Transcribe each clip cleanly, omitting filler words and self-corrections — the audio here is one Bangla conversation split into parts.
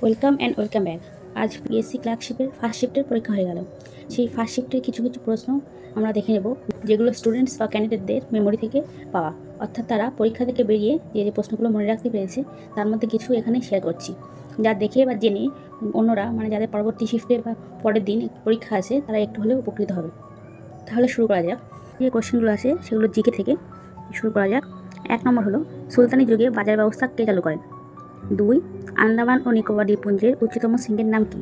Welcome and welcome back. আজ বিএসসি ক্লার্কশিপের ফার্স্ট শিফটের পরীক্ষা হয়ে গেল। সেই ফার্স্ট শিফটের কিছু প্রশ্ন আমরা দেখে নেব, যেগুলো স্টুডেন্টস বা ক্যান্ডিডেটদের মেমোরি থেকে পাওয়া, অর্থাৎ তারা পরীক্ষা থেকে বেরিয়ে যে প্রশ্নগুলো মনে রাখতে পেরেছে তার মধ্যে কিছু এখানে শেয়ার করছি, যা দেখে বা জেনে অন্যরা যাদের পরবর্তী শিফটে বা পরের দিন পরীক্ষা আছে তারা একটু হলেও উপকৃত হবে। তাহলে শুরু করা যাক। যে কোশ্চেনগুলো আছে সেগুলো জিকে থেকে শুরু করা যাক। 1 নম্বর হলো, সুলতানি যুগে বাজার ব্যবস্থা কে চালু করেন? 2, আন্দামান ও নিকোবর দ্বীপপুঞ্জের উচ্চতম শৃঙ্গের নাম কি?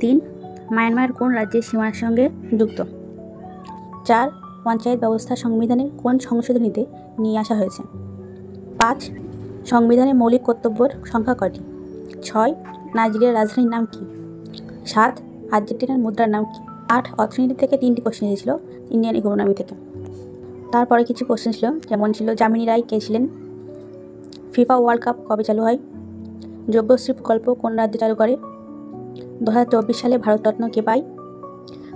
3, মায়ানমার কোন রাজ্যের সীমানার সঙ্গে যুক্ত? 4, পঞ্চায়েত ব্যবস্থা সংবিধানের কোন সংশোধনীতে নিয়ে আসা হয়েছে? 5, সংবিধানের মৌলিক কর্তব্যের সংখ্যা কয়টি? 6, নাইজেরিয়ার রাজধানীর নাম কি? 7, আর্জেন্টিনার মুদ্রার নাম কি? 8, অর্থনীতি থেকে 3টি কোশ্চেন এসেছিল ইন্ডিয়ান ইকোনমি থেকে। তারপরে কিছু কোশ্চেন ছিল, যেমন ছিল যামিনী রায় কে ছিলেন? ফিফা ওয়ার্ল্ড কাপ কবে চালু হয়? যুবশ্রী প্রকল্প কোন রাজ্য চালু করে? 2024 সালে ভারতরত্ন কে পায়?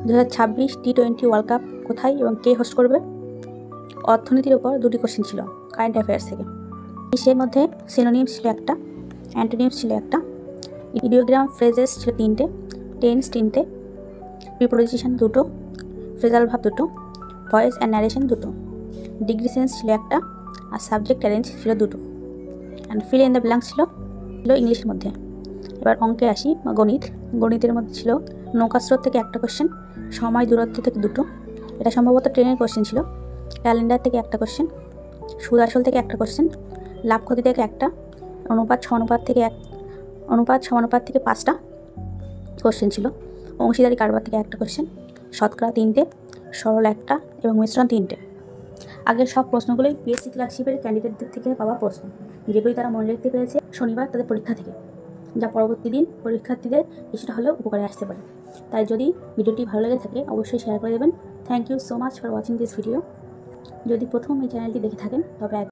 2026 টি-20 ওয়ার্ল্ড কাপ কোথায় এবং কে হোস্ট করবে? অর্থনীতির উপর 2টি কোশ্চেন ছিল কারেন্ট অ্যাফেয়ার্স থেকে। এর মধ্যে সিনোনিমস ছিল একটা, অ্যান্টোনিমস ছিল একটা, ইডিওগ্রাম ফ্রেজেস ছিল 3টে, টেন্স 3টে, প্রিপোজিশন 2টো, ফ্রেজাল ভাব 2টো, ভয়েস অ্যান্ড ন্যারেশন 2টো, ডিগ্রি সেন্স ছিল একটা, আর সাবজেক্ট অ্যারেঞ্জ ছিল 2টো, and fill in the blanks ছিল ইংলিশের মধ্যে। এবার অঙ্কে আসি, গণিতের মধ্যে ছিল নৌকাস্রোত থেকে একটা কোশ্চেন, সময় দূরত্ব থেকে 2টো, এটা সম্ভবত ট্রেনের কোশ্চেন ছিল, ক্যালেন্ডার থেকে একটা কোশ্চেন, সুদ আসল থেকে একটা কোশ্চেন, লাভ ক্ষতি থেকে একটা, অনুপাত সমানুপাত থেকে 5টা কোশ্চেন ছিল, অংশীদারি কারবার থেকে একটা কোশ্চেন, শতকরা 3টে, সরল একটা এবং মিশ্রণ 3টে। আগের সব প্রশ্নগুলোই বিএসসি ক্লার্কশিপের ক্যান্ডিডেটদের থেকে পাওয়া প্রশ্ন, যেগুলি তারা মনে রাখতে পেরেছে শনিবার তাদের পরীক্ষা থেকে, যা পরবর্তী দিন পরীক্ষার্থীদের কিছুটা হলেও উপকারে আসতে পারে। তাই যদি ভিডিওটি ভালো লেগে থাকে অবশ্যই শেয়ার করে দেবেন। Thank you so much for watching this video. যদি প্রথম এই চ্যানেলটি দেখে থাকেন তবে